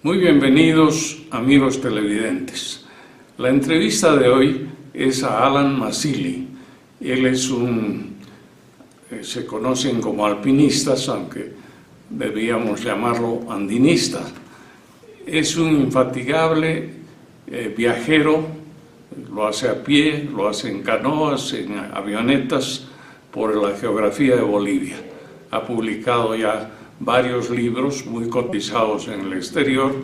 Muy bienvenidos, amigos televidentes. La entrevista de hoy es a Alan Masili. Él es se conocen como alpinistas, aunque debíamos llamarlo andinista. Es un infatigable viajero, lo hace a pie, lo hace en canoas, en avionetas, por la geografía de Bolivia. Ha publicado ya varios libros muy cotizados en el exterior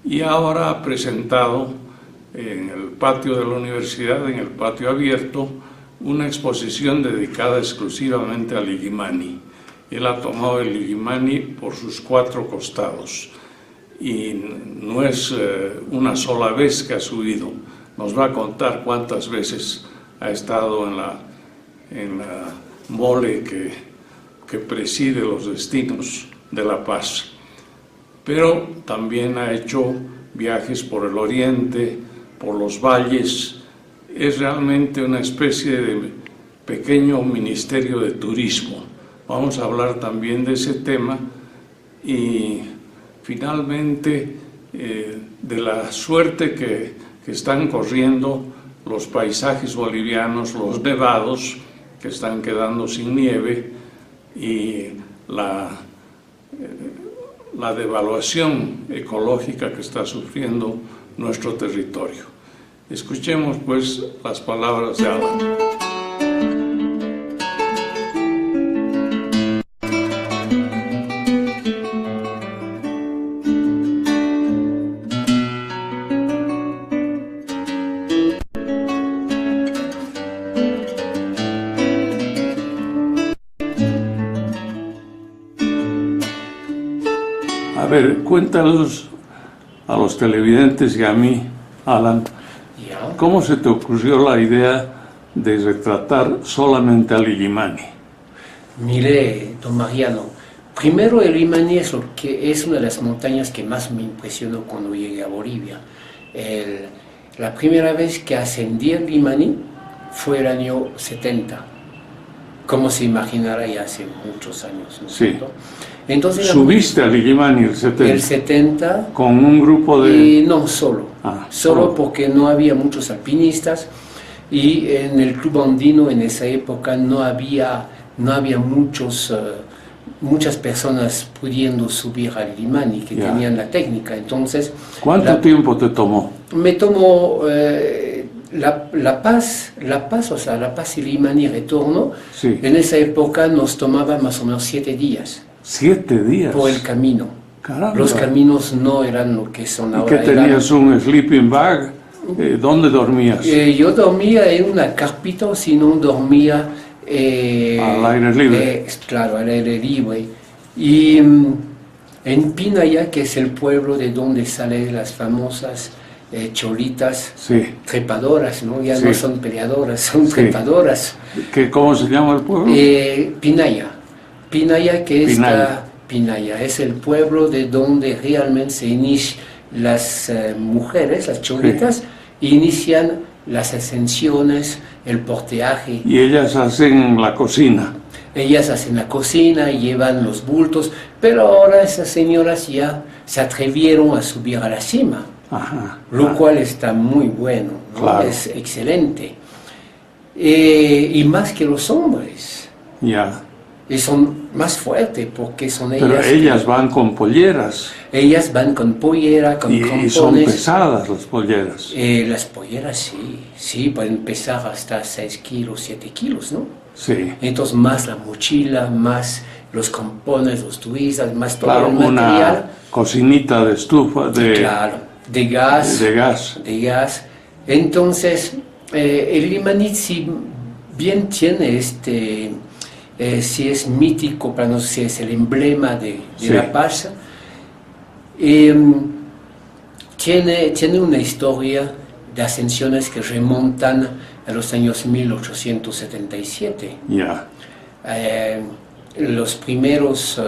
y ahora ha presentado en el patio de la universidad, en el patio abierto, una exposición dedicada exclusivamente al Illimani. Él ha tomado el Illimani por sus 4 costados y no es una sola vez que ha subido. Nos va a contar cuántas veces ha estado en la mole que preside los destinos de La Paz. Pero también ha hecho viajes por el oriente, por los valles. Es realmente una especie de pequeño ministerio de turismo. Vamos a hablar también de ese tema y finalmente de la suerte que están corriendo los paisajes bolivianos, los nevados que están quedando sin nieve y la devaluación ecológica que está sufriendo nuestro territorio. Escuchemos pues las palabras de Alan. A ver, cuéntanos a los televidentes y a mí, Alan, ¿cómo se te ocurrió la idea de retratar solamente al Illimani? Mire, don Mariano, primero el Illimani es una de las montañas que más me impresionó cuando llegué a Bolivia. La primera vez que ascendí al Illimani fue el año 70, como se imaginará ya hace muchos años, ¿no es cierto? Entonces, ¿subiste al Illimani el 70? El 70. ¿Con un grupo de...? No, solo. Solo porque no había muchos alpinistas y en el Club Andino en esa época no había muchas personas pudiendo subir al Illimani que tenían la técnica. Entonces, ¿cuánto tiempo te tomó? Me tomó La Paz, o sea, La Paz y Illimani retorno. Sí. En esa época nos tomaba más o menos 7 días. 7 días. Por el camino. Caramba. Los caminos no eran lo que son ahora. ¿Y qué tenías? ¿Un sleeping bag? ¿Dónde dormías? Yo dormía en una carpita, o si no dormía... al aire libre. Claro, al aire libre. Y en Pinaya, que es el pueblo de donde salen las famosas cholitas trepadoras, ¿no? Ya no son peleadoras, son trepadoras. ¿Cómo se llama el pueblo? Pinaya. Pinaya, Pinaya es el pueblo de donde realmente se inician las mujeres, las cholitas, inician las ascensiones, el porteaje. Y ellas hacen la cocina. Ellas hacen la cocina, llevan los bultos, pero ahora esas señoras ya se atrevieron a subir a la cima, lo cual está muy bueno, ¿no? Claro. Es excelente. Y más que los hombres. Y son más fuertes porque son ellas. Pero ellas van con polleras. Ellas van con pollera, con crampones. Y son pesadas las polleras. Las polleras sí, pueden pesar hasta 6 kilos, 7 kilos, ¿no? Sí. Entonces más la mochila, más los crampones, los twists, más todo el material. Una cocinita de estufa, de gas. De gas. Entonces, el Illimani, si bien tiene si es mítico para nosotros, si es el emblema de La Paz, tiene una historia de ascensiones que remontan a los años 1877. Los primeros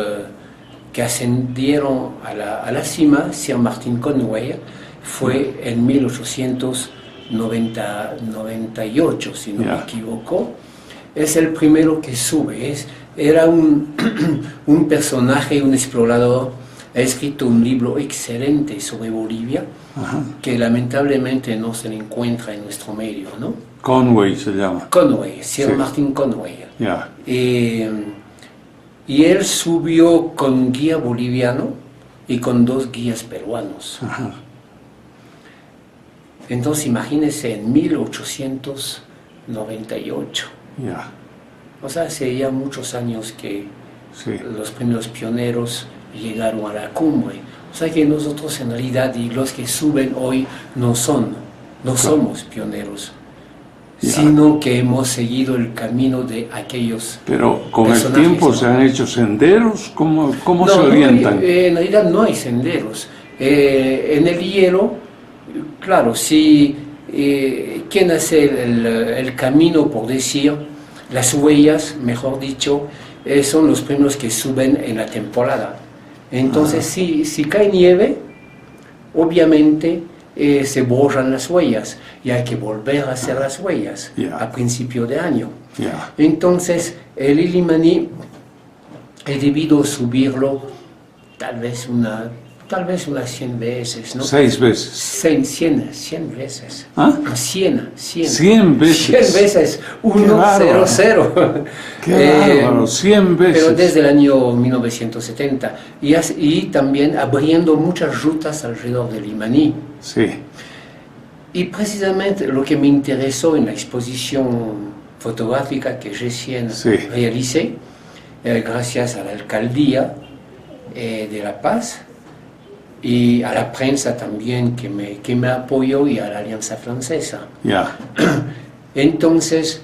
que ascendieron a la cima, Sir Martin Conway, fue en 1898, si no me equivoco. Es el primero que sube. Era un personaje, un explorador ha escrito un libro excelente sobre Bolivia, que lamentablemente no se le encuentra en nuestro medio, ¿no? Conway se llama. Conway, Sir Sí. Martin Conway. Ya. Y él subió con guía boliviano y con 2 guías peruanos. Ajá. Entonces imagínense en 1898. Ya. O sea, hace ya muchos años que Sí. los primeros pioneros llegaron a la cumbre. O sea que nosotros en realidad, y los que suben hoy, no somos pioneros, Ya. sino que hemos seguido el camino de aquellos. Pero con el personajes, tiempo ¿no? se han hecho senderos. ¿Cómo se No, orientan? en realidad no hay senderos. En el hielo, claro, si quien hace el camino, por decir, las huellas, mejor dicho, son los primeros que suben en la temporada. Entonces, si cae nieve, obviamente se borran las huellas y hay que volver a hacer las huellas Ya. a principio de año. Ya. Entonces, el Illimani he debido subirlo tal vez unas 100 veces, ¿no? 6 veces. 100 veces. ¿Ah? 100 100 veces. 100 veces. 1, bárbaro. 0, 0. Qué bárbaro, 100 veces. Pero desde el año 1970. Y también abriendo muchas rutas alrededor del Illimani. Sí. Y precisamente lo que me interesó en la exposición fotográfica que recién Sí. realicé, gracias a la alcaldía de La Paz y a la prensa también que me apoyó y a la Alianza Francesa. Ya. Entonces,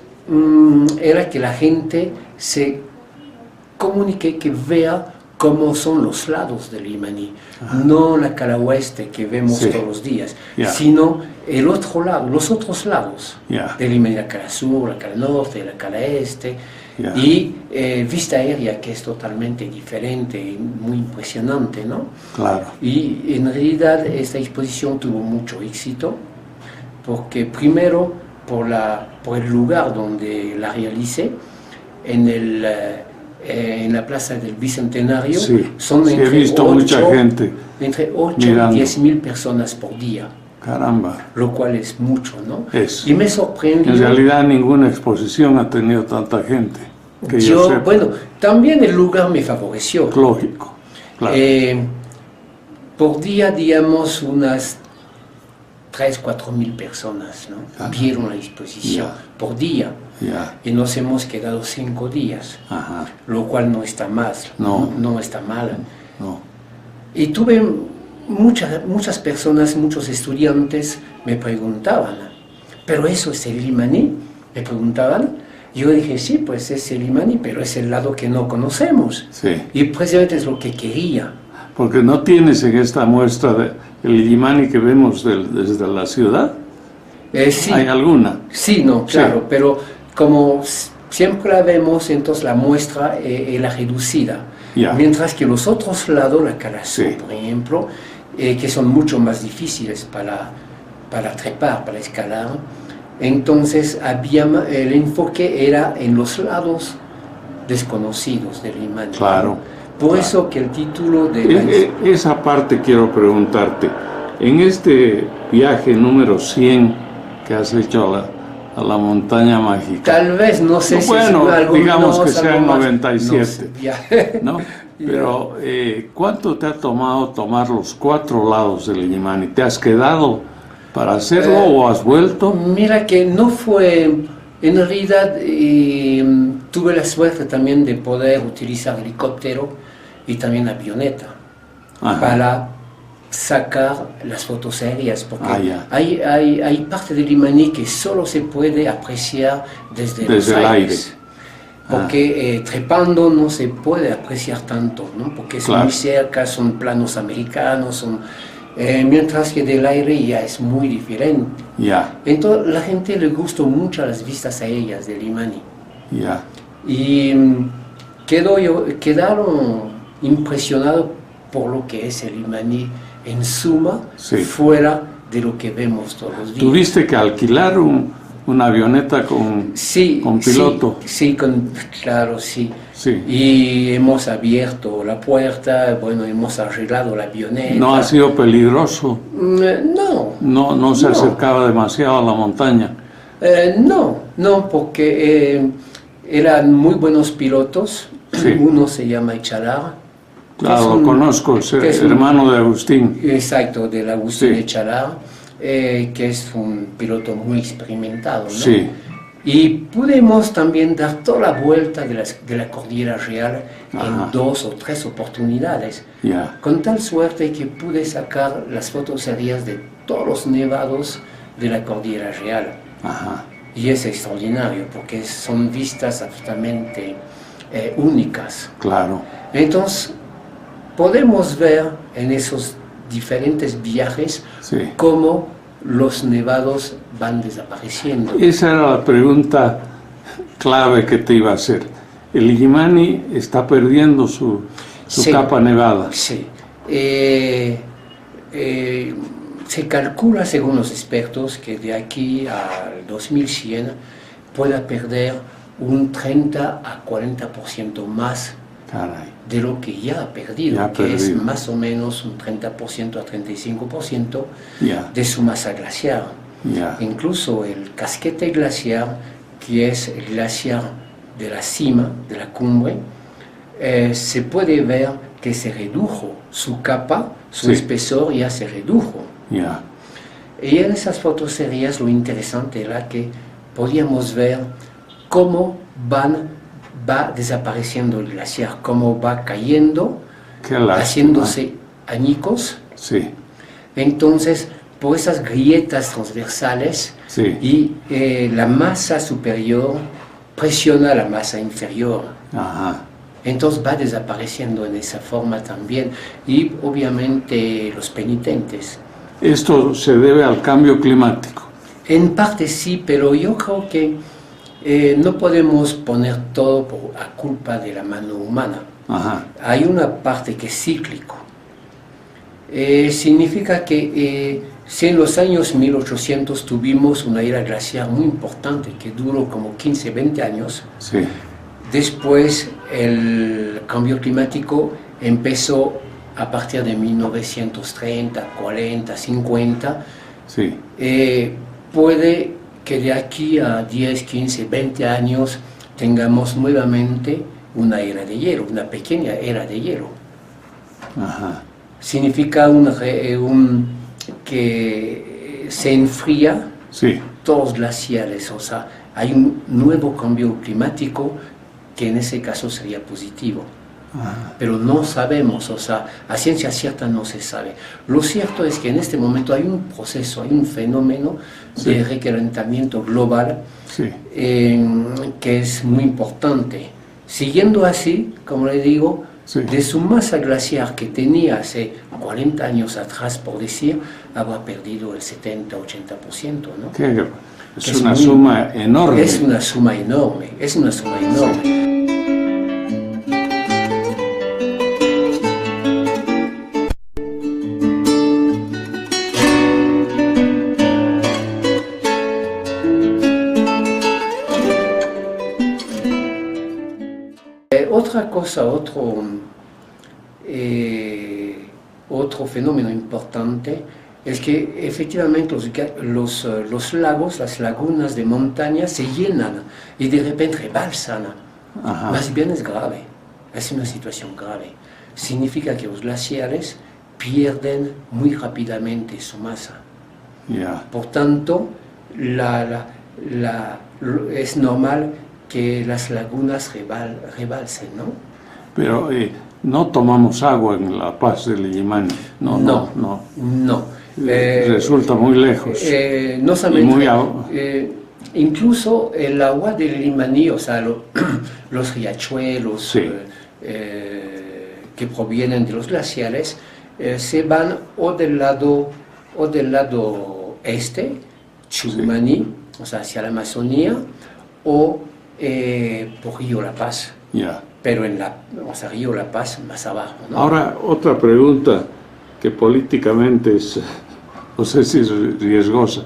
era que la gente se comunique, que vea cómo son los lados del Illimani, no la cara oeste que vemos Sí. todos los días, Ya. sino el otro lado, los otros lados Ya. del Illimani, la cara sur, la cara norte, la cara este, Ya. y vista aérea que es totalmente diferente y muy impresionante, ¿no? Claro. Y en realidad esta exposición tuvo mucho éxito, porque primero por el lugar donde la realicé, en la Plaza del Bicentenario, Sí. son Sí, he entre visto mucha gente entre 8 mirando. y 10.000 personas por día, Caramba. lo cual es mucho, ¿no? Es. Y me sorprendió. En realidad ninguna exposición ha tenido tanta gente. Que yo sepa. Bueno, también el lugar me favoreció. Lógico. Claro. Por día, digamos, unas 3.000-4.000 personas, ¿no? Vieron la exposición por día. Ya. Y nos hemos quedado 5 días, Ajá. lo cual no está mal. No está mal. No. Y tuve muchas personas, muchos estudiantes me preguntaban, ¿pero eso es el Illimani? Me preguntaban. Yo dije, sí, pues es el Illimani, pero es el lado que no conocemos. Sí. Y precisamente es lo que quería. Porque no tienes en esta muestra el Illimani que vemos desde la ciudad. Sí, ¿Hay alguna? sí, no, claro, Sí. pero como siempre la vemos, entonces la muestra es la reducida. Ya. Mientras que los otros lados, la cara sur, Sí. por ejemplo, que son mucho más difíciles para trepar, para escalar, entonces el enfoque era en los lados desconocidos del Illimani. Claro. Por Claro. eso que el título de Esa parte quiero preguntarte. En este viaje número 100 que has hecho a la montaña mágica, tal vez, no sé si bueno, es algo digamos que menos, sean algo más, 97, no sé, ya. ¿no? Pero ¿cuánto te ha tomado tomar los 4 lados del Illimani? ¿Te has quedado para hacerlo o has vuelto? Mira que no fue, en realidad tuve la suerte también de poder utilizar helicóptero y también avioneta Ajá. para sacar las fotos aéreas, porque Ya. hay parte del Illimani que solo se puede apreciar desde los el aire. aires. Porque trepando no se puede apreciar tanto, ¿no? Porque es Claro. muy cerca, son planos americanos, mientras que del aire ya es muy diferente. Ya, Entonces la gente le gustó mucho las vistas aéreas del Illimani ya. y quedaron impresionados por lo que es el Illimani en suma, Sí. fuera de lo que vemos todos los días. ¿Tuviste que alquilar una avioneta con piloto. Sí, claro, sí. Sí. Y hemos abierto la puerta, bueno, hemos arreglado la avioneta. ¿No ha sido peligroso? No. No se acercaba demasiado a la montaña. No, porque eran muy buenos pilotos. Sí. Uno se llama Echalar. Claro, lo conozco, es hermano de Agustín. Exacto, del Agustín Sí. Echalar, que es un piloto muy experimentado, ¿no? Sí. Y pudimos también dar toda la vuelta de la Cordillera Real Ajá. en 2 o 3 oportunidades, Ya. con tal suerte que pude sacar las fotos aéreas de todos los nevados de la Cordillera Real. Ajá. Y es extraordinario porque son vistas absolutamente únicas. Claro. Entonces, podemos ver en esos diferentes viajes Sí. cómo los nevados van desapareciendo. Esa era la pregunta clave que te iba a hacer. El Illimani está perdiendo su Sí. capa nevada. Sí. Se calcula, según los expertos, que de aquí al 2100 pueda perder un 30 a 40% más Caray. de lo que ya ha perdido, Ya ha que es perdido. más o menos un 30% a 35% Ya. de su masa glaciar. Ya. Incluso el casquete glaciar, que es el glaciar de la cima, de la cumbre, se puede ver que se redujo su capa, su Sí. espesor ya se redujo. Ya. Y en esas fotos series lo interesante era que podíamos ver cómo va desapareciendo el glaciar, cómo va cayendo, Qué lástima. haciéndose añicos. Sí. Entonces, por esas grietas transversales Sí. y la masa superior presiona la masa inferior. Ajá. Entonces va desapareciendo en esa forma también. Y obviamente los penitentes. Esto se debe al cambio climático. En parte sí, pero yo creo que no podemos poner todo a culpa de la mano humana. Ajá. Hay una parte que es cíclico. Significa que si en los años 1800 tuvimos una era glaciar muy importante que duró como 15, 20 años, Sí. después el cambio climático empezó a partir de 1930, 40, 50. Sí. Puede que de aquí a 10, 15, 20 años tengamos nuevamente una era de hielo, una pequeña era de hielo. Ajá. Significa que se enfría Sí. todos los glaciares, o sea, hay un nuevo cambio climático que en ese caso sería positivo. Ajá. Pero no sabemos, o sea, a ciencia cierta no se sabe. Lo cierto es que en este momento hay un proceso, hay un fenómeno Sí. de recalentamiento global Sí. que es muy importante. Siguiendo así, como le digo, Sí. de su masa glaciar que tenía hace 40 años atrás, por decir, habrá perdido el 70-80%, ¿no? Es Que es una muy- suma enorme. Es una suma enorme, es una suma enorme. Otra cosa, otro fenómeno importante es que efectivamente los lagos, las lagunas de montaña se llenan y de repente rebalsan. Ajá. Más bien es grave, es una situación grave. Significa que los glaciares pierden muy rápidamente su masa. Ya. Por tanto, es normal que las lagunas rebalsen, ¿no? Pero no tomamos agua en La Paz del Illimani. No. No. Resulta muy lejos. No solamente, Y muy incluso el agua del Illimani, o sea, los riachuelos Sí. que provienen de los glaciares, se van o del lado este, Chumani, o sea, hacia la Amazonía, o por Río La Paz, Ya. pero o sea, Río La Paz más abajo, ¿no? Ahora, otra pregunta que políticamente es, no sé si es riesgosa,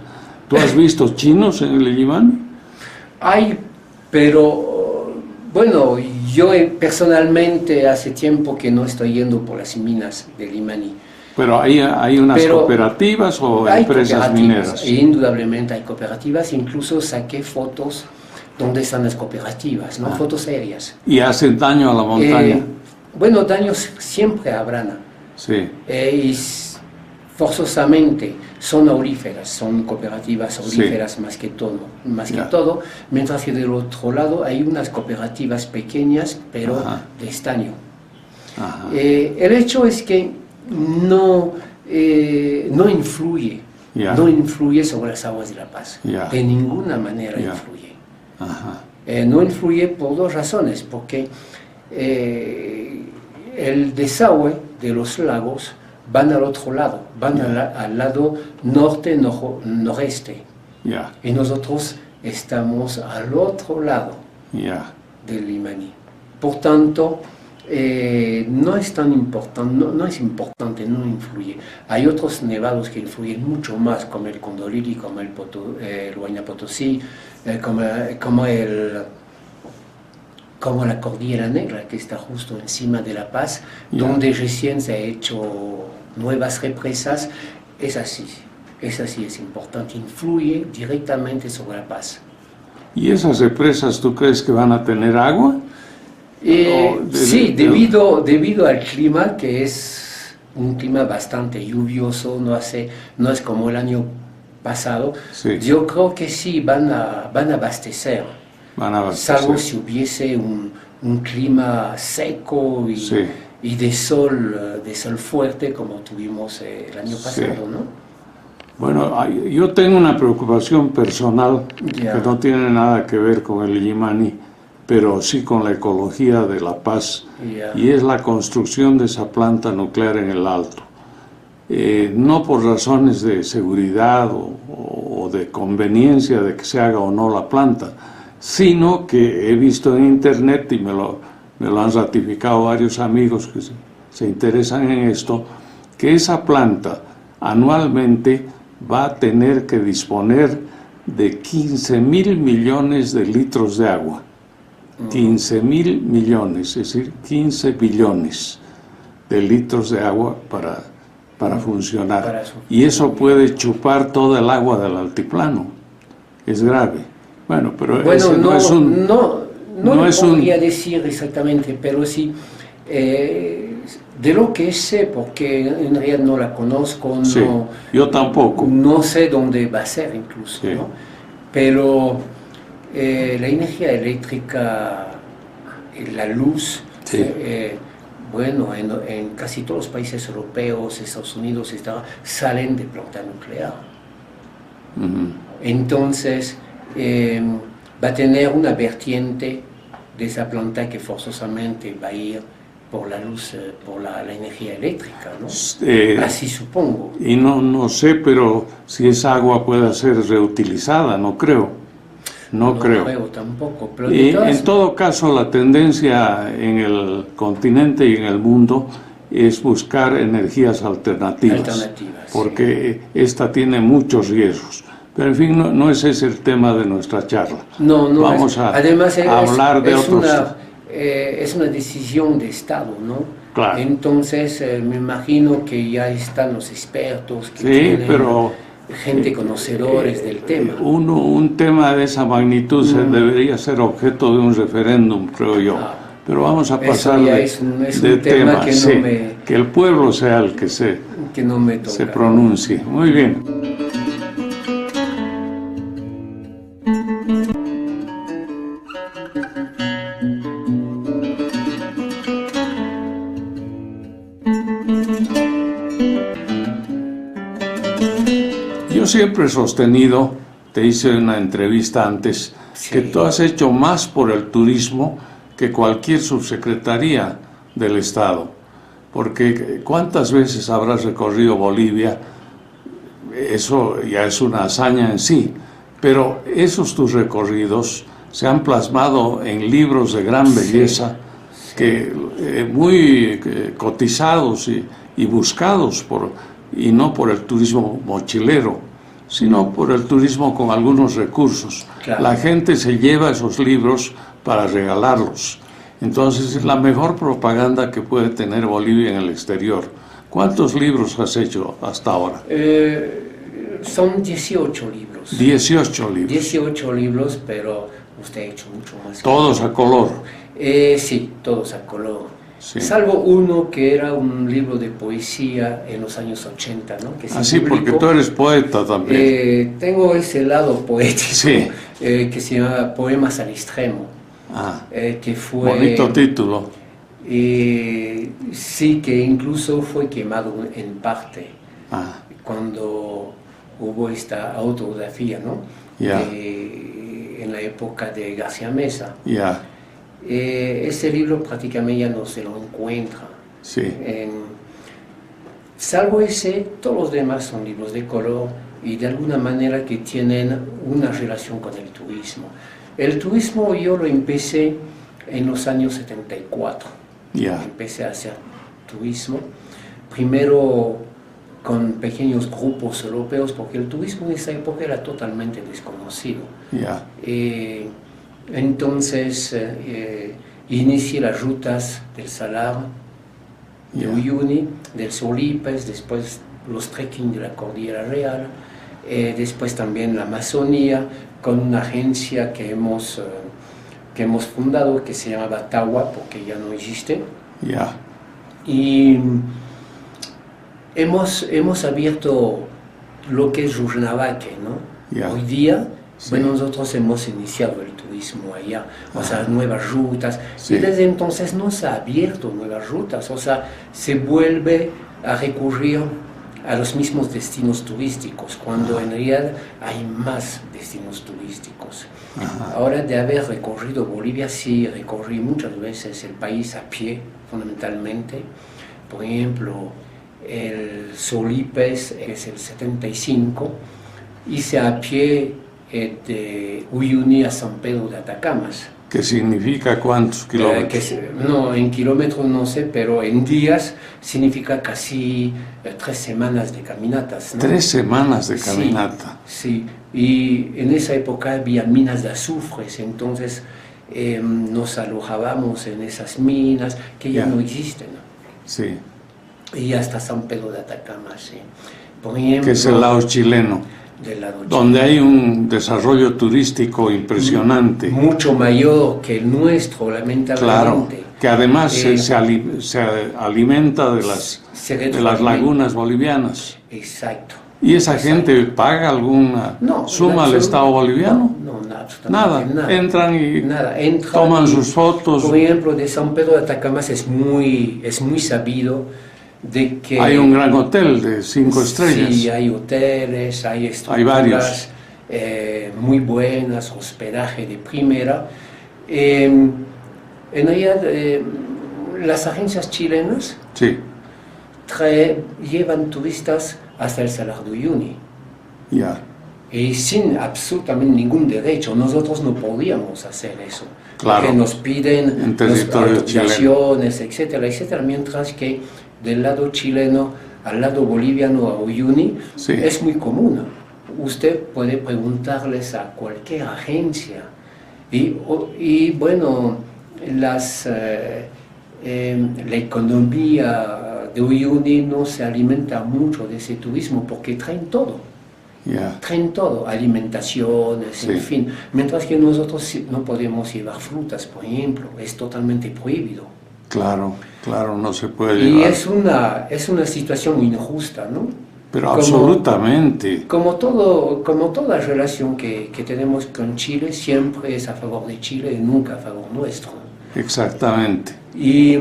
¿Tú has visto chinos en el Illimani? Hay, pero bueno, yo personalmente hace tiempo que no estoy yendo por las minas del Illimani. Pero hay unas cooperativas o hay empresas mineras. Indudablemente hay cooperativas, incluso saqué fotos donde están las cooperativas, ¿no? Fotos aéreas. ¿Y hacen daño a la montaña? Bueno, daños siempre habrán. Sí. Y forzosamente son auríferas, son cooperativas auríferas más que todo, mientras que del otro lado hay unas cooperativas pequeñas, pero de estaño. El hecho es que no influye, no influye sobre las aguas de La Paz, de ninguna manera influye. No influye por dos razones, porque el desagüe de los lagos van al otro lado, van al lado norte-noreste, y nosotros estamos al otro lado del Illimani. Por tanto, no es tan importante, no es importante, no influye. Hay otros nevados que influyen mucho más, como el Condolili, como el Huayna Potosí, como la Cordillera Negra, que está justo encima de La Paz, donde recién se ha hecho nuevas represas. Es así, es importante, influye directamente sobre La Paz. ¿Y esas represas tú crees que van a tener agua? Sí, debido al clima, que es un clima bastante lluvioso, no es como el año pasado, yo creo que sí van a abastecer. Salvo si hubiese un clima seco y de sol fuerte como tuvimos el año pasado, ¿no? Bueno, yo tengo una preocupación personal que no tiene nada que ver con el Illimani, pero sí con la ecología de La Paz, y es la construcción de esa planta nuclear en el Alto. No por razones de seguridad o de conveniencia de que se haga o no la planta, sino que he visto en internet, y me lo han ratificado varios amigos que se interesan en esto, que esa planta anualmente va a tener que disponer de 15.000 millones de litros de agua. 15.000 millones, es decir, 15 billones de litros de agua para funcionar. Y eso puede chupar toda el agua del altiplano. Es grave. Bueno, pero ese no es un... No es podría decir exactamente, pero sí, de lo que sé, porque en realidad no la conozco, yo tampoco. No sé dónde va a ser incluso, ¿no? Pero la energía eléctrica, la luz, bueno, en casi todos los países europeos, Estados Unidos, salen de planta nuclear. Entonces, va a tener una vertiente de esa planta que forzosamente va a ir por la luz, por la energía eléctrica, ¿no? Así supongo. Y no sé, pero si esa agua pueda ser reutilizada, no creo. No creo tampoco. Pero en todo caso, la tendencia en el continente y en el mundo es buscar energías alternativas, porque esta tiene muchos riesgos. Pero en fin, no ese es el tema de nuestra charla. Vamos a hablar de otros. Es una decisión de Estado, ¿no? Claro. Entonces, me imagino que ya están los expertos, que tienen gente conocedores del tema. Un tema de esa magnitud debería ser objeto de un referéndum, creo yo. Pero vamos a pasar de tema, que el pueblo sea el que se pronuncie. Muy bien. Yo siempre he sostenido, te hice una entrevista antes, que tú has hecho más por el turismo que cualquier subsecretaría del Estado, porque ¿cuántas veces habrás recorrido Bolivia? Eso ya es una hazaña en sí, pero esos tus recorridos se han plasmado en libros de gran belleza, muy cotizados y buscados y no por el turismo mochilero, sino por el turismo con algunos recursos. Claro. La gente se lleva esos libros para regalarlos. Entonces es la mejor propaganda que puede tener Bolivia en el exterior. ¿Cuántos libros has hecho hasta ahora? Son 18 libros. 18 libros. 18 libros, pero usted ha hecho mucho más. Todos a color. Sí, todos a color. Sí. Salvo uno que era un libro de poesía en los años 80, ¿no? Que Así, porque tú eres poeta también. Tengo ese lado poético, Sí. Que se llama Poemas al Extremo. Que fue... Bonito título. Sí, que incluso fue quemado en parte cuando hubo esta autografía, ¿no? En la época de García Meza. Ese libro prácticamente ya no se lo encuentra. Sí. Salvo ese, todos los demás son libros de color y de alguna manera que tienen una relación con el turismo. El turismo yo lo empecé en los años 74. Empecé a hacer turismo, primero con pequeños grupos europeos, porque el turismo en esa época era totalmente desconocido. Entonces inicié las rutas del Salar, de Uyuni, del Solipes, después los trekking de la Cordillera Real, después también la Amazonía, con una agencia que hemos fundado, que se llamaba Tawa, porque ya no existe. Y hemos abierto lo que es Rurrenabaque, ¿no? Hoy día, bueno, nosotros hemos iniciado el turismo allá, o sea, nuevas rutas, y desde entonces no se ha abierto nuevas rutas, o sea, se vuelve a recurrir a los mismos destinos turísticos, cuando en realidad hay más destinos turísticos. Ahora, de haber recorrido Bolivia, sí, recorrí muchas veces el país a pie, fundamentalmente. Por ejemplo, el Solipes, que es el 75, hice a pie de Uyuni a San Pedro de Atacamas. ¿Qué significa cuántos kilómetros? No, en kilómetros no sé, pero en días significa casi 3 semanas de caminatas, ¿no? 3 semanas de caminata. Sí, y en esa época había minas de azufres, entonces nos alojábamos en esas minas que ya no existen, ¿no? Sí. Y hasta San Pedro de Atacama, sí. Por ejemplo, que es el lado chileno, donde hay un desarrollo turístico impresionante. Mucho mayor que el nuestro, lamentablemente. Claro, que además se alimenta de las lagunas bolivianas. Exacto. ¿Y esa gente paga alguna suma al Estado boliviano? No, absolutamente nada. Entran y Entran toman sus fotos. Por ejemplo, de San Pedro de Atacama es muy sabido de que... Hay un gran hotel de 5 estrellas. Sí, hay hoteles, hay estructuras, hay varios. Muy buenas, hospedaje de primera. En realidad, las agencias chilenas llevan turistas hasta el Salar de Uyuni. Y sin absolutamente ningún derecho. Nosotros no podíamos hacer eso. Claro. Porque nos piden en territorio autorizaciones, etcétera, etcétera. Mientras que del lado chileno al lado boliviano a Uyuni es muy común. Usted puede preguntarles a cualquier agencia. Y bueno, la economía de Uyuni no se alimenta mucho de ese turismo porque traen todo. Traen todo, alimentaciones, en fin. Mientras que nosotros no podemos llevar frutas, por ejemplo, es totalmente prohibido. Claro, no se puede y llevar. es una situación muy injusta, ¿no? Pero absolutamente. Como toda relación que tenemos con Chile, siempre es a favor de Chile y nunca a favor nuestro. Exactamente. Y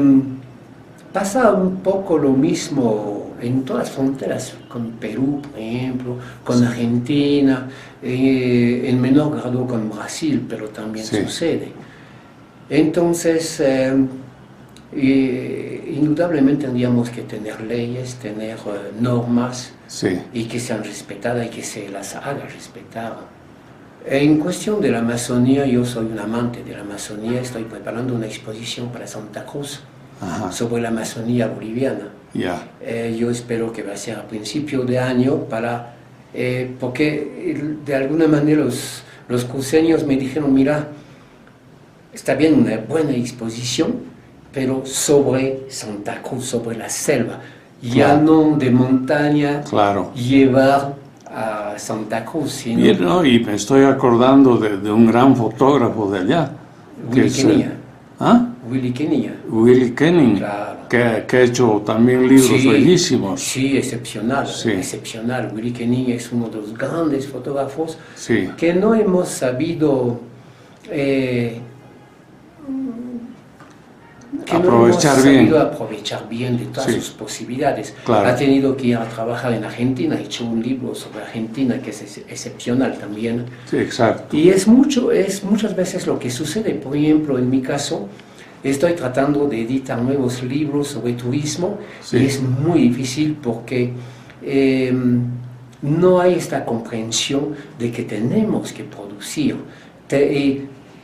pasa un poco lo mismo en todas las fronteras, con Perú, por ejemplo, con Argentina, en menor grado con Brasil, pero también sucede. Entonces, indudablemente tendríamos que tener leyes, tener normas y que sean respetadas y que se las haga respetar. En cuestión de la Amazonía, yo soy un amante de la Amazonía, estoy preparando una exposición para Santa Cruz sobre la Amazonía boliviana. Yo espero que va a ser a principio de año para porque de alguna manera los cruceños me dijeron, mira, está bien una buena exposición, pero sobre Santa Cruz, sobre la selva, ya no de montaña, Claro. llevar a Santa Cruz, sino Y, no, y me estoy acordando de un gran fotógrafo de allá. que Willy es, Kenia. ¿Ah? Willy Kenia. Willy Kenning, Claro. que ha hecho también libros bellísimos. Sí, excepcional, Sí. excepcional. Willy Kenia es uno de los grandes fotógrafos Sí, que no hemos sabido aprovechar bien. de todas Sí. sus posibilidades. Claro. Ha tenido que ir a trabajar en Argentina, ha hecho un libro sobre Argentina que es excepcional también. Sí, exacto. Y es muchas veces lo que sucede. Por ejemplo, en mi caso, estoy tratando de editar nuevos libros sobre turismo Sí. y es muy difícil porque no hay esta comprensión de que tenemos que producir.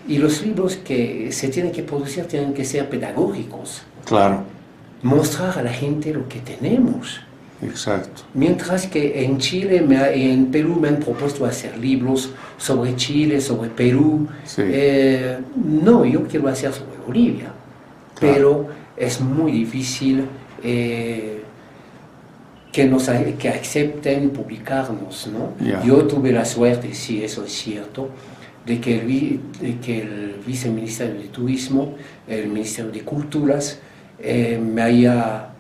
Y los libros que se tienen que producir tienen que ser pedagógicos, Claro, mostrar a la gente lo que tenemos. exacto. Mientras que en Chile y en Perú me han propuesto hacer libros sobre Chile, sobre Perú. Sí. No, yo quiero hacer sobre Bolivia, Claro. pero es muy difícil que acepten publicarnos, ¿no? Ya. Yo tuve la suerte, sí, eso es cierto, de que el viceministerio de Turismo, el Ministerio de Culturas, me haya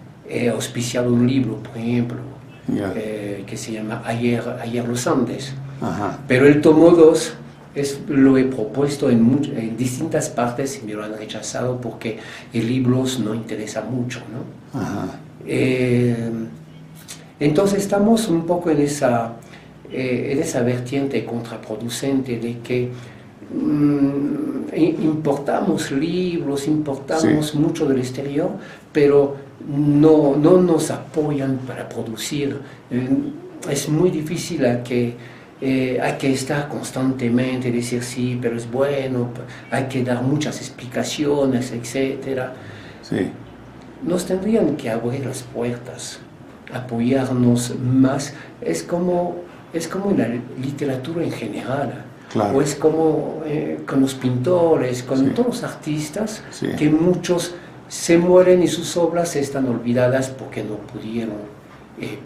auspiciado un libro, por ejemplo, Ya. que se llama Ayer los Andes. Ajá. Pero el tomo 2 lo he propuesto en distintas partes y me lo han rechazado porque el libro no interesa mucho, ¿no? Ajá. Entonces estamos un poco en esa vertiente contraproducente de que importamos libros, importamos Sí. mucho del exterior, pero no nos apoyan para producir. Es muy difícil hay que estar constantemente, decir sí, pero es bueno, hay que dar muchas explicaciones, etc. Sí. Nos tendrían que abrir las puertas, apoyarnos más. Es como en la literatura en general, Claro. o es como con los pintores, con Sí. todos los artistas, Sí. que muchos se mueren y sus obras están olvidadas porque no pudieron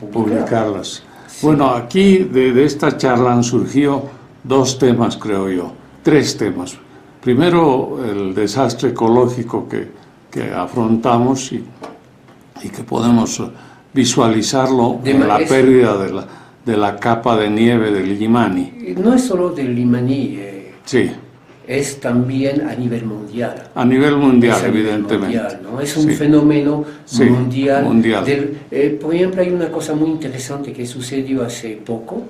Publicarlas. Sí. Bueno, aquí de esta charla han surgido dos temas, creo yo. Tres temas. Primero, el desastre ecológico que afrontamos y que podemos visualizarlo en la pérdida de la capa de nieve del Illimani. No es solo del Limaní, Sí, es también a nivel mundial. a nivel mundial, Es a nivel evidentemente. mundial, ¿no? Es un Sí. fenómeno Sí, mundial. mundial. Por ejemplo, hay una cosa muy interesante que sucedió hace poco.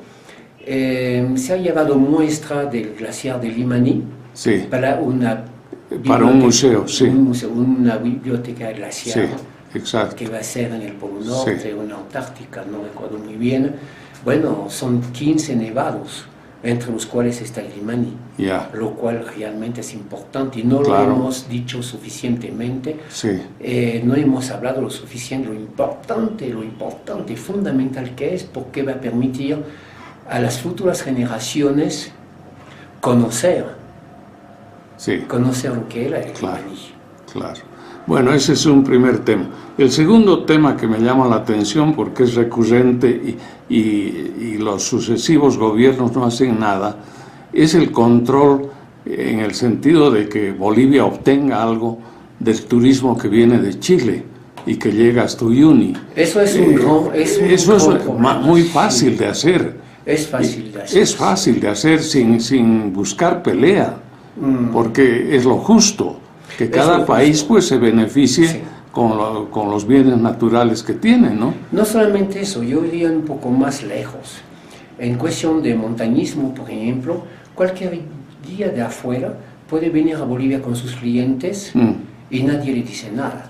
Se ha llevado muestra del glaciar del Limaní Sí, para un biblioteca, museo, sí. Una biblioteca glaciar, Sí, exacto. que va a ser en el Polo Norte Sí. o en Antártica, no recuerdo muy bien. Bueno, son 15 nevados, entre los cuales está el Limaní, Ya, lo cual realmente es importante y no Claro. lo hemos dicho suficientemente. sí, No hemos hablado lo suficiente, lo importante, fundamental que es, porque va a permitir a las futuras generaciones conocer sí. lo que era el Claro. Limaní. Claro. Bueno, ese es un primer tema. El segundo tema que me llama la atención porque es recurrente y los sucesivos gobiernos no hacen nada, es el control en el sentido de que Bolivia obtenga algo del turismo que viene de Chile y que llega hasta Uyuni. Eso es un gran Eso es problema. muy fácil de hacer. Es fácil de hacer. Es fácil de hacer sin buscar pelea, porque es lo justo, que cada lo país justo. pues se beneficie Sí. con los bienes naturales que tiene, ¿no? No solamente eso, yo iría un poco más lejos. En cuestión de montañismo, por ejemplo, cualquier guía de afuera puede venir a Bolivia con sus clientes y nadie le dice nada.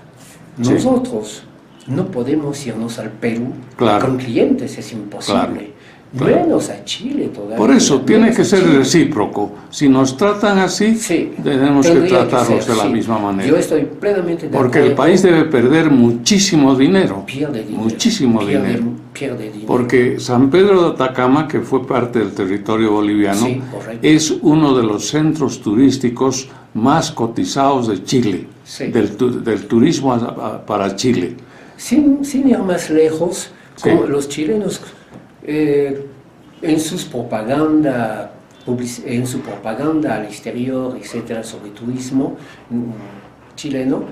Sí. Nosotros no podemos irnos al Perú Claro. con clientes, es imposible. menos a Chile todavía. Por eso tiene que ser Chile. recíproco. Si nos tratan así, Sí, tenemos que tendría tratarlos ser, de la sí. misma manera. Yo estoy plenamente de Porque el acuerdo. país debe perder muchísimo dinero. Pierde dinero. Muchísimo dinero. Pierde dinero. Porque San Pedro de Atacama, que fue parte del territorio boliviano, Sí, correcto. es uno de los centros turísticos más cotizados de Chile, Sí. del turismo para Chile. Sin ir más lejos, Sí. como los chilenos en su propaganda al exterior, etcétera, sobre turismo chileno,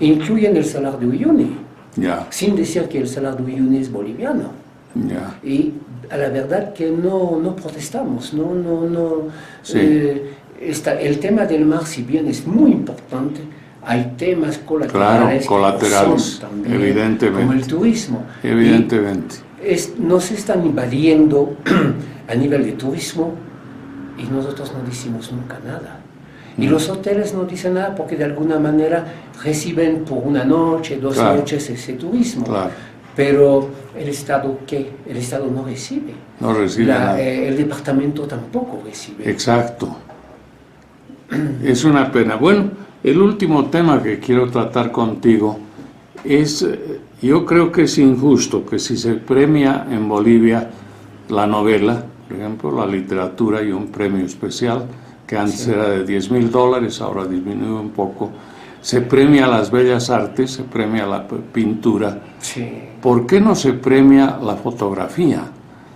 incluyen el Salar de Uyuni, Ya, sin decir que el Salar de Uyuni es boliviano. ya. Y a la verdad que no protestamos, no. Sí. El tema del mar, si bien es muy importante, hay temas colaterales, Claro, que lo colaterales, son también, evidentemente. como el turismo. Evidentemente. Y nos están invadiendo a nivel de turismo y nosotros no decimos nunca nada. Y los hoteles no dicen nada porque de alguna manera reciben por una noche, dos Claro. noches ese turismo. Claro. Pero el Estado, ¿qué? El Estado no recibe. No recibe nada. El departamento tampoco recibe. Exacto. Es una pena. Bueno, el último tema que quiero tratar contigo es, yo creo que es injusto que si se premia en Bolivia la novela, por ejemplo, la literatura y un premio especial, que antes Sí. era de $10,000, ahora disminuyó un poco, se premia las bellas artes, se premia la pintura. Sí. ¿Por qué no se premia la fotografía?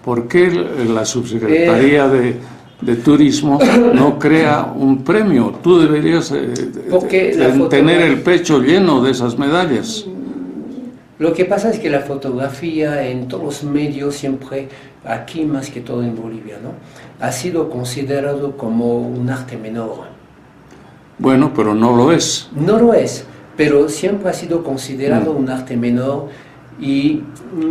¿Por qué la Subsecretaría de Turismo no crea un premio? Tú deberías Porque la tener fotografía- el pecho lleno de esas medallas. Lo que pasa es que la fotografía en todos los medios, siempre aquí más que todo en Bolivia, ¿no? Ha sido considerado como un arte menor. Bueno, pero no lo es. No lo es, pero siempre ha sido considerado un arte menor y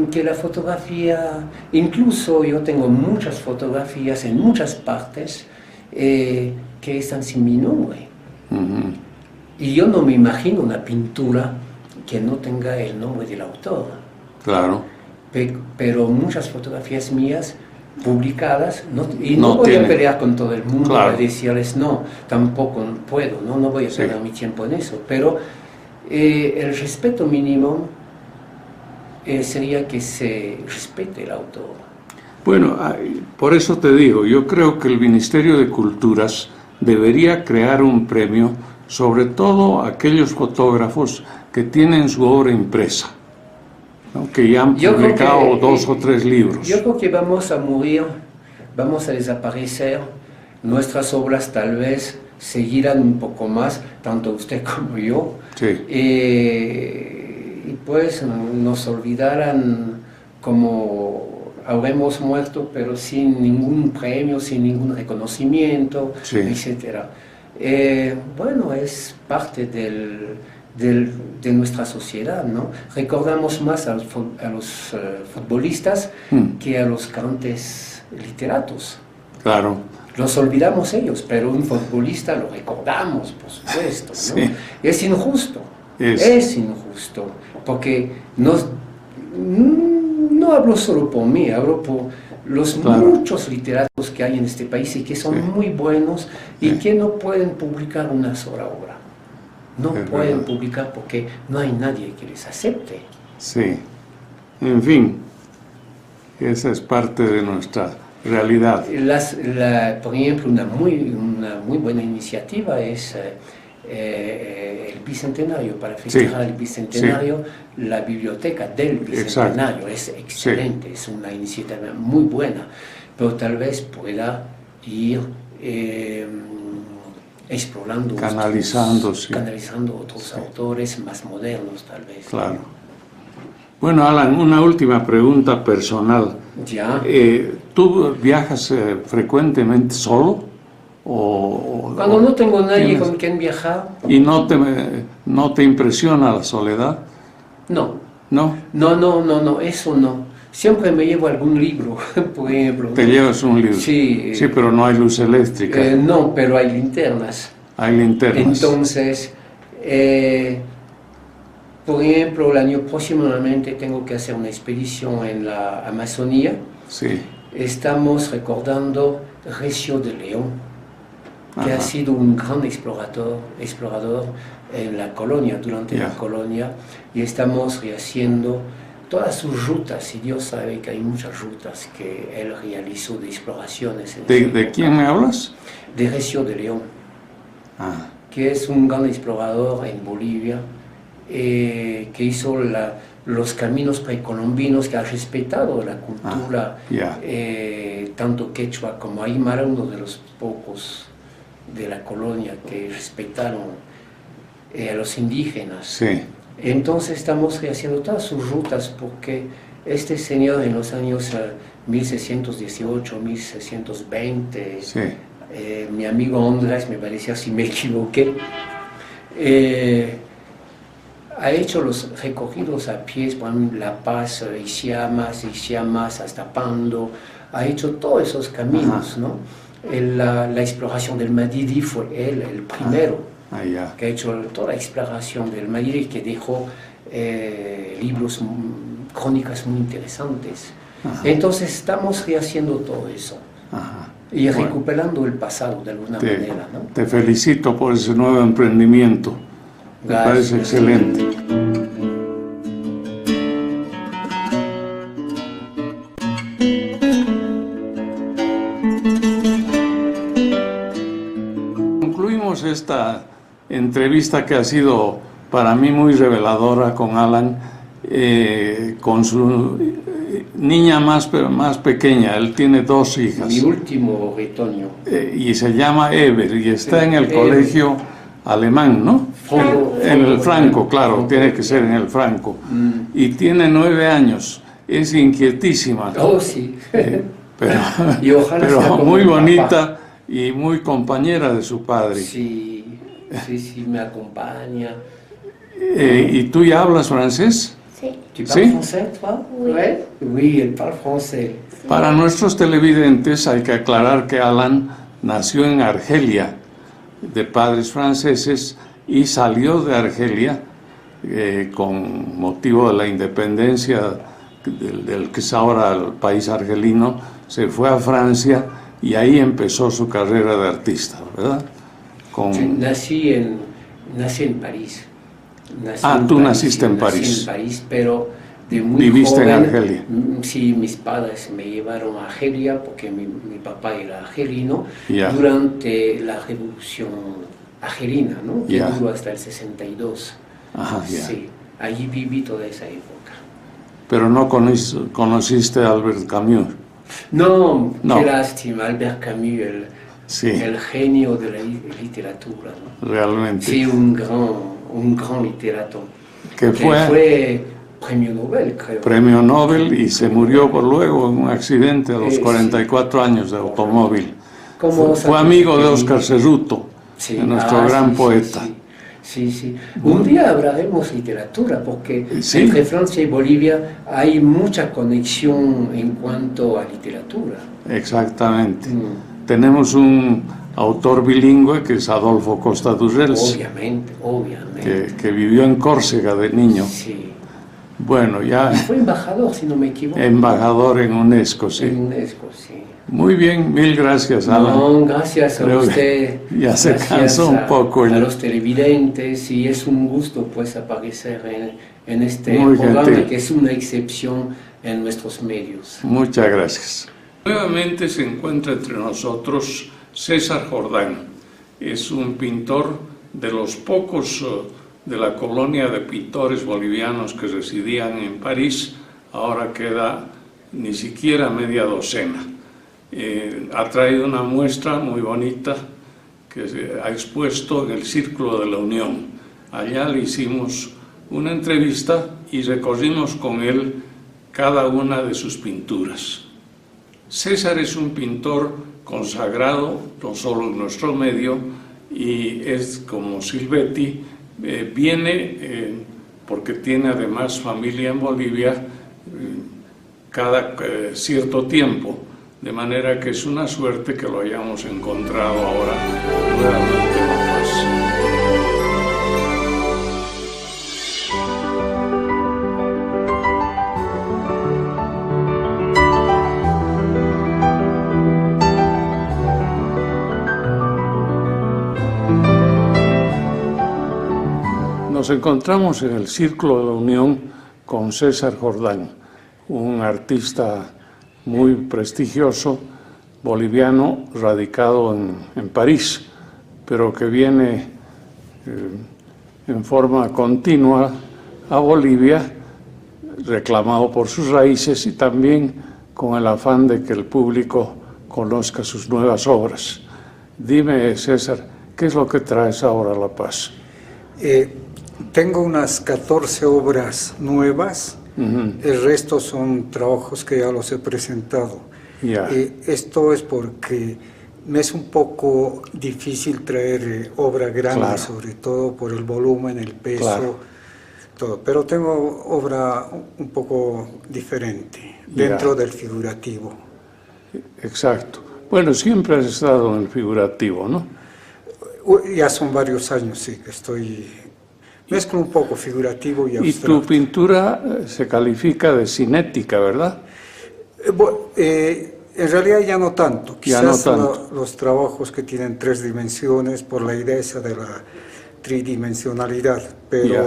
que la fotografía, incluso yo tengo muchas fotografías en muchas partes que están sin mi nombre. Ujú. Y yo no me imagino una pintura que no tenga el nombre del autor. Claro. Pero muchas fotografías mías publicadas, y No no voy tienen. a pelear con todo el mundo Claro. a decirles no, tampoco puedo, no voy a Sí. perder mi tiempo en eso, pero el respeto mínimo sería que se respete el autor. Bueno, por eso te digo, yo creo que el Ministerio de Culturas debería crear un premio, sobre todo a aquellos fotógrafos que tienen su obra impresa, ¿no? Que ya han Yo creo publicado que, 2 o 3 libros. Yo creo que vamos a morir, vamos a desaparecer, nuestras obras tal vez seguirán un poco más, tanto usted como yo, Sí, y pues nos olvidarán como habremos muerto, pero sin ningún premio, sin ningún reconocimiento, Sí. etc. Bueno, es parte de nuestra sociedad, ¿no? Recordamos más a los futbolistas que a los grandes literatos. claro. Los olvidamos ellos, pero un futbolista lo recordamos, por supuesto, ¿no? Sí. Es injusto, Es. es injusto, porque no hablo solo por mí, hablo por los Claro. muchos literatos que hay en este país y que son Sí. muy buenos y Sí. que no pueden publicar una sola obra. No Es pueden verdad. publicar porque no hay nadie que les acepte. Sí. En fin, esa es parte de nuestra realidad. Por ejemplo, una muy buena iniciativa es el Bicentenario. Para festejar el Bicentenario, la biblioteca del Bicentenario es excelente, es una iniciativa muy buena, pero tal vez pueda ir explorando, Canalizando, sí. canalizando otros autores más modernos, tal vez. Claro. Bueno, Alan, una última pregunta personal. Ya. ¿Tú viajas frecuentemente solo? ¿O Cuando no tengo nadie tienes- con quien viajar, ¿Y no te impresiona la soledad? no. ¿No? No, eso no. Siempre me llevo algún libro, por ejemplo. Te llevas un libro. Sí. Sí, pero no hay luz eléctrica. No, pero hay linternas. Hay linternas. Entonces, por ejemplo, el año próximo nuevamente tengo que hacer una expedición en la Amazonía Sí. Estamos recordando Recio de León, que Ajá. ha sido un gran explorador en la colonia, durante la colonia, y estamos rehaciendo todas sus rutas, y Dios sabe que hay muchas rutas que él realizó de exploraciones. ¿De quién me hablas? De Recio de León, Ah. que es un gran explorador en Bolivia, que hizo los caminos precolombinos, que ha respetado la cultura, tanto quechua como aymara, uno de los pocos de la colonia que respetaron a los indígenas. Sí. Entonces estamos rehaciendo todas sus rutas, porque este señor en los años 1618, 1620, Sí. Mi amigo Andrés, me parecía, si me equivoqué, ha hecho los recorridos a pies, por ejemplo, La Paz, Isiamas, hasta Pando, ha hecho todos esos caminos, ¿no? La exploración del Madidi fue él el primero, que ha hecho toda la exploración del Madidi, que dejó libros, crónicas muy interesantes. Entonces estamos rehaciendo todo eso. Y recuperando el pasado de alguna manera, ¿no? Te felicito por ese nuevo emprendimiento. Me parece excelente. Concluimos esta entrevista que ha sido para mí muy reveladora con Alan, con su niña más pequeña. Él tiene 2 hijas. Mi último retoño. Y se llama Ever y está en el colegio alemán, ¿no? En el Franco, claro, tiene que ser en el Franco. Y tiene 9 años, es inquietísima. Oh, sí. Pero muy bonita y muy compañera de su padre. Sí, me acompaña. ¿Y tú ya hablas francés? Sí. ¿Tu parles français, toi? Oui, elle parle français. Para nuestros televidentes hay que aclarar que Alan nació en Argelia, de padres franceses, y salió de Argelia con motivo de la independencia del que es ahora el país argelino. Se fue a Francia y ahí empezó su carrera de artista, ¿verdad? Nací en París. Tú naciste en París. Nací en París, pero de muy ¿Viviste joven, en Argelia? Sí, mis padres me llevaron a Argelia porque mi papá era argelino durante la revolución argelina, ¿no? Que duró hasta el 62. Sí, allí viví toda esa época. Pero no conociste a Albert Camus. No, qué lástima, Albert Camus, el genio de la literatura, ¿no? Realmente. Sí, un gran literato. Que fue premio Nobel, creo. Premio Nobel, y se murió luego en un accidente a los 44 años de automóvil. Fue amigo de Óscar Cerruto, nuestro gran poeta. Sí. Un día hablaremos literatura, porque entre Francia y Bolivia hay mucha conexión en cuanto a literatura. Exactamente. Tenemos un autor bilingüe que es Adolfo Costa Durrels. Obviamente. Que vivió en Córcega de niño. Sí. Bueno, ya... Fue embajador, si no me equivoco. Embajador en UNESCO, sí. En UNESCO, sí. Muy bien, mil gracias, Alan. No, gracias a usted. Ya se cansó un poco. A los televidentes, y es un gusto pues aparecer en este Muy programa gentil. que es una excepción en nuestros medios. Muchas gracias. Nuevamente se encuentra entre nosotros César Jordán. Es un pintor de los pocos de la colonia de pintores bolivianos que residían en París. Ahora queda ni siquiera media docena. Ha traído una muestra muy bonita que se ha expuesto en el Círculo de la Unión. Allá le hicimos una entrevista y recorrimos con él cada una de sus pinturas. César es un pintor consagrado, no solo en nuestro medio, y es como Silvetti, viene porque tiene además familia en Bolivia cada cierto tiempo, de manera que es una suerte que lo hayamos encontrado ahora nuevamente en La Paz. nos encontramos en el Círculo de la Unión con César Jordán, un artista muy prestigioso, boliviano, radicado en París, pero que viene en forma continua a Bolivia, reclamado por sus raíces y también con el afán de que el público conozca sus nuevas obras. Dime, César, ¿qué es lo que traes ahora a La Paz? Tengo unas 14 obras nuevas, el resto son trabajos que ya los he presentado. Esto es porque me es un poco difícil traer obra grande, claro, sobre todo por el volumen, el peso, claro, todo. Pero tengo obra un poco diferente, dentro del figurativo. Exacto. Bueno, siempre has estado en el figurativo, ¿no? Ya son varios años, sí, que estoy... Mezclo un poco figurativo y abstracto. Y tu pintura se califica de cinética, ¿verdad? En realidad ya no tanto. Quizás ya no tanto. Los trabajos que tienen 3 dimensiones por la idea esa de la tridimensionalidad, pero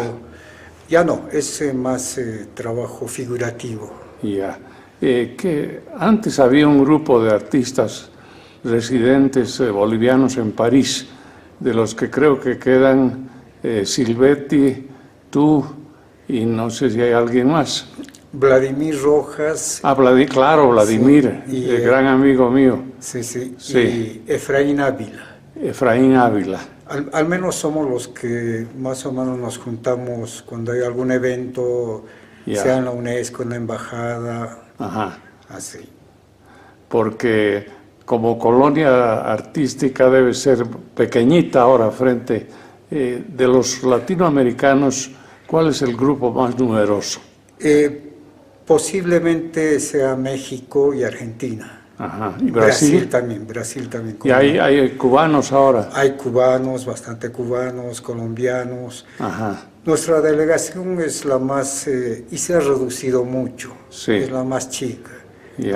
ya no, es más trabajo figurativo. Que antes había un grupo de artistas residentes bolivianos en París, de los que creo que quedan Silvetti, tú y no sé si hay alguien más. Vladimir Rojas. Claro, Vladimir, sí, y, el gran amigo mío. Sí. Y Efraín Ávila. Efraín Ávila. Al menos somos los que más o menos nos juntamos cuando hay algún evento, sea en la UNESCO, en la embajada. Ajá. Así. Porque como colonia artística debe ser pequeñita ahora frente de los latinoamericanos. ¿Cuál es el grupo más numeroso? Posiblemente sea México y Argentina. Ajá. ¿Y Brasil? Brasil también. ¿Y hay cubanos ahora? Hay cubanos, bastante cubanos, colombianos. Ajá. Nuestra delegación es la más, y se ha reducido mucho, sí, es la más chica.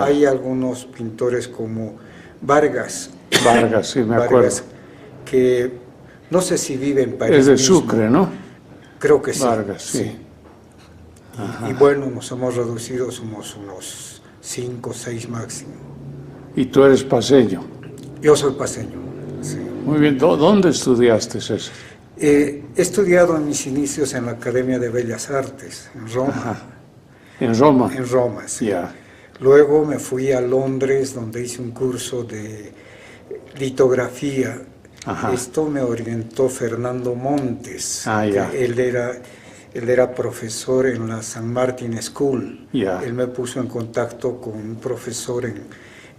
Hay algunos pintores como Vargas. Vargas, sí, me acuerdo. Que no sé si vive en París. Es de mismo. Sucre, ¿no? Creo que sí. Vargas, sí. Y bueno, nos hemos reducido, somos unos 5 o 6 máximo. ¿Y tú eres paceño? Yo soy paceño, sí. Muy bien. ¿Dónde estudiaste, César? He estudiado en mis inicios en la Academia de Bellas Artes, en Roma. Ajá. ¿En Roma? En Roma, sí. Luego me fui a Londres, donde hice un curso de litografía. Ajá. Esto me orientó Fernando Montes. Él era profesor en la St. Martin School. Él me puso en contacto con un profesor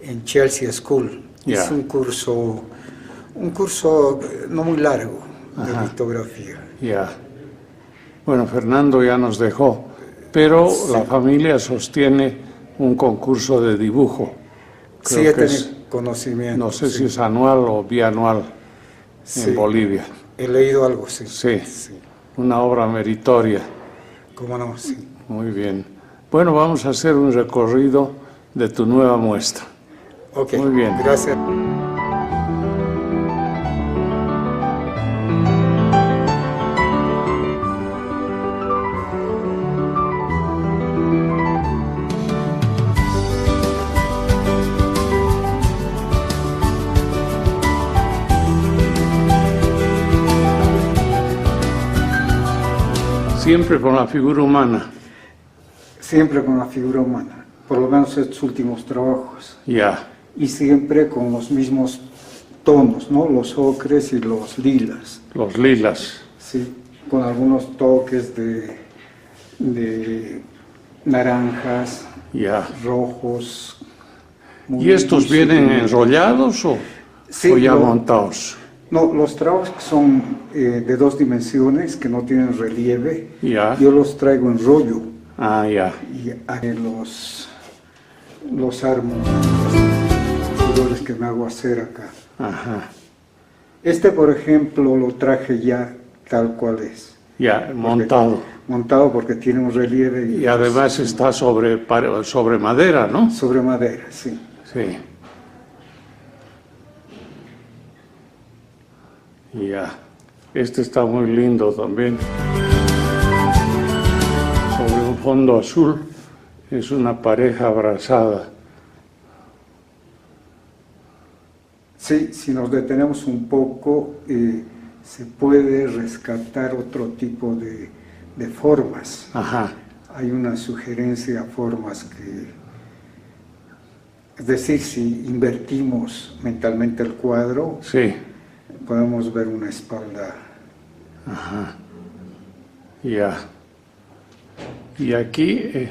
en Chelsea School. Hice un curso no muy largo de litografía. Bueno, Fernando ya nos dejó, pero la familia sostiene un concurso de dibujo. Creo que es conocimiento. No sé si es anual o bianual en Bolivia. He leído algo, sí. Sí. Una obra meritoria. ¿Cómo no? Sí. Muy bien. Bueno, vamos a hacer un recorrido de tu nueva muestra. Ok. Muy bien. Gracias. Siempre con la figura humana. Siempre con la figura humana, por lo menos estos últimos trabajos. Y siempre con los mismos tonos, ¿no? Los ocres y los lilas. Los lilas. Sí, con algunos toques de naranjas, rojos. ¿Y estos vienen enrollados o ya montados? No, los trabajos que son de 2 dimensiones, que no tienen relieve, yo los traigo en rollo. Y los armo, los colores que me hago hacer acá. Este, por ejemplo, lo traje ya tal cual es. Montado. Montado porque tiene un relieve. Y además está sobre madera, ¿no? Sobre madera, sí. Sí. Este está muy lindo también. fondo azul es una pareja abrazada. Sí, si nos detenemos un poco, se puede rescatar otro tipo de formas. Ajá. Hay una sugerencia a formas que, es decir, si invertimos mentalmente el cuadro, Sí. podemos ver una espalda. Ajá. Ya. Y aquí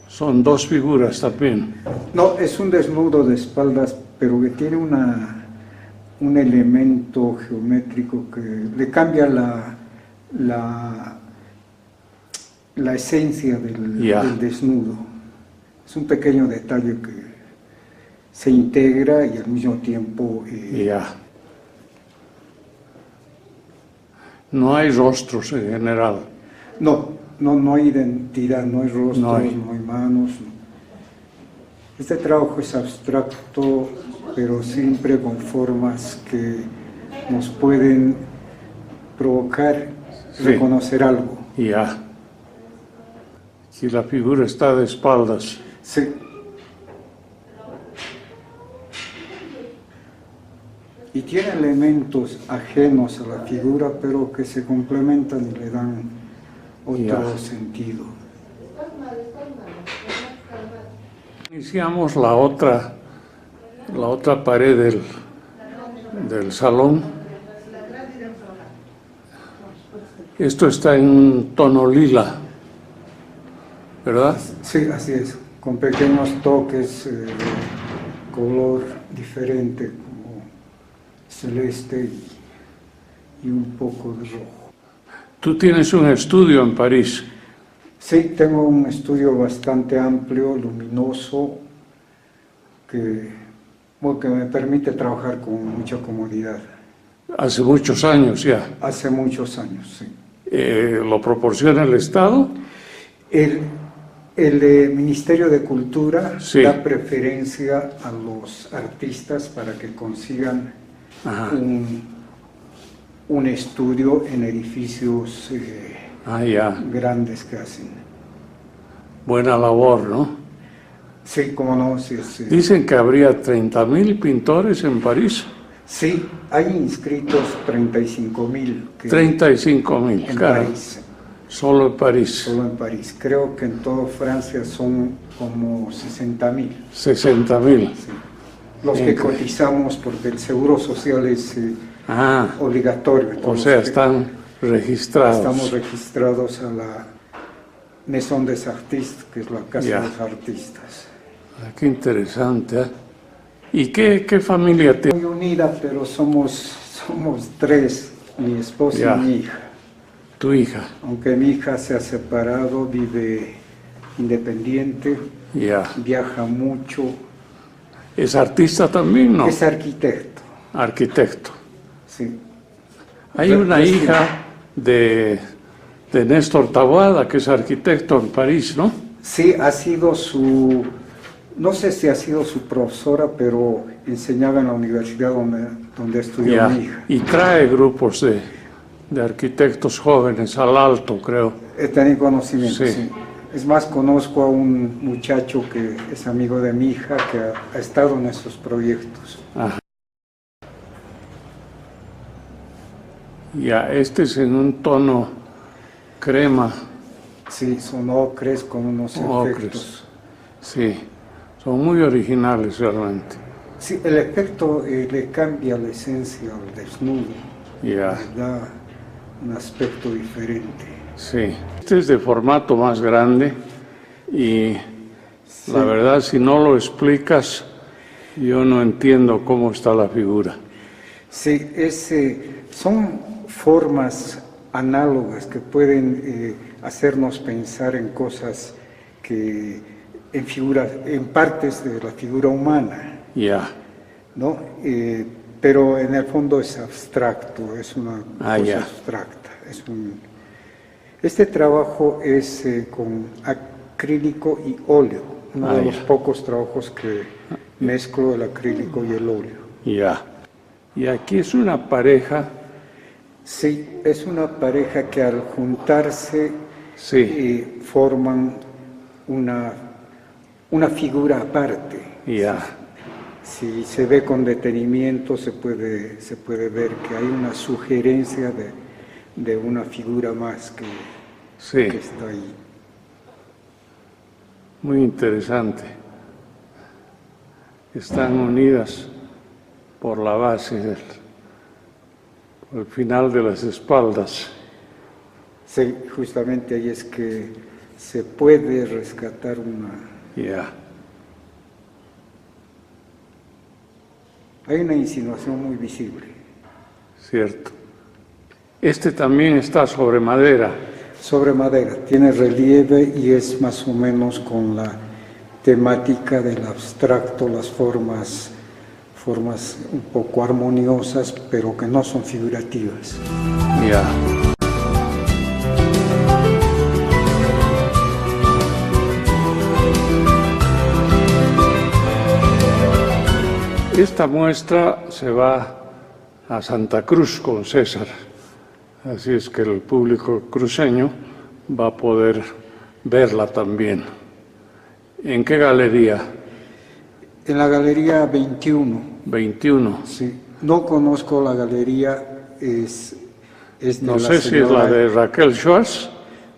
son dos figuras también. No, es un desnudo de espaldas, pero que tiene un elemento geométrico que le cambia la esencia del desnudo. Es un pequeño detalle que se integra y al mismo tiempo... Ya. No hay rostros en general. No hay identidad, no hay rostros, no hay manos. No. Este trabajo es abstracto, pero siempre con formas que nos pueden provocar reconocer algo. Ya. Si la figura está de espaldas. Sí. Y tiene elementos ajenos a la figura, pero que se complementan y le dan otro sentido. Iniciamos la otra pared del salón. Esto está en un tono lila, ¿verdad? Sí, así es, con pequeños toques de color diferente, como celeste y un poco de rojo. Tú tienes un estudio en París. Sí, tengo un estudio bastante amplio, luminoso, que me permite trabajar con mucha comodidad. Hace muchos años ya. Hace muchos años, sí. ¿Lo proporciona el Estado? El Ministerio de Cultura Sí. da preferencia a los artistas para que consigan un estudio en edificios grandes que hacen. Buena labor, ¿no? Sí, cómo no. Sí. Dicen que habría 30.000 pintores en París. Sí, hay inscritos 35.000. 35.000, en claro. París. Solo en París. Solo en París. Creo que en toda Francia son como 60.000. 60.000. Sí. Los que cotizamos porque el seguro social es obligatorio. O sea, están registrados. Estamos registrados a la Maison des Artistes, que es la Casa de los Artistas. Qué interesante. ¿Y qué familia tiene? Muy unida, pero somos tres, mi esposa y mi hija. ¿Tu hija? Aunque mi hija se ha separado, vive independiente, viaja mucho. ¿Es artista también, no? Es arquitecto. Arquitecto. Sí. Hay una hija de Néstor Taboada, que es arquitecto en París, ¿no? Sí, ha sido no sé si ha sido su profesora, pero enseñaba en la universidad donde estudió mi hija. Y trae grupos de arquitectos jóvenes al Alto, creo. He tenido conocimiento, sí. Sí. Es más, conozco a un muchacho que es amigo de mi hija, que ha estado en esos proyectos. Ajá. Este es en un tono crema. Sí, son ocres con unos efectos. Sí, son muy originales realmente. Sí, el efecto le cambia la esencia al desnudo. Le da un aspecto diferente. Sí, este es de formato más grande y la verdad, si no lo explicas, yo no entiendo cómo está la figura. Sí, son formas análogas que pueden hacernos pensar en cosas que en partes de la figura humana. ¿No? Pero en el fondo es abstracto, es una cosa abstracta. Este trabajo es con acrílico y óleo, uno de los pocos trabajos que mezclo el acrílico y el óleo. Y aquí es una pareja. Sí, es una pareja que al juntarse forman una figura aparte. Ya. Si se ve con detenimiento se puede ver que hay una sugerencia de una figura más que está ahí. Muy interesante. Están unidas por la base, por el final de las espaldas. Sí, justamente ahí es que se puede rescatar una... Ya. Hay una insinuación muy visible. Cierto. Este también está sobre madera. Sobre madera, tiene relieve y es más o menos con la temática del abstracto, las formas un poco armoniosas, pero que no son figurativas. Ya. Esta muestra se va a Santa Cruz con César, así es que el público cruceño va a poder verla también. ¿En qué galería? En la galería 21. 21. Sí. No conozco la galería, es de no sé si es la de Raquel Schwartz.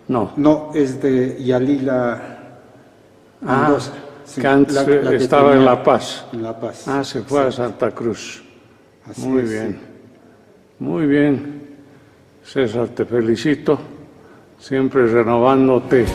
No. No, es de Yalila Mendoza. Sí, que antes estaba en La Paz. En La Paz. Se fue a Santa Cruz. Así Muy es, bien. sí. Muy bien. César, te felicito. Siempre renovándote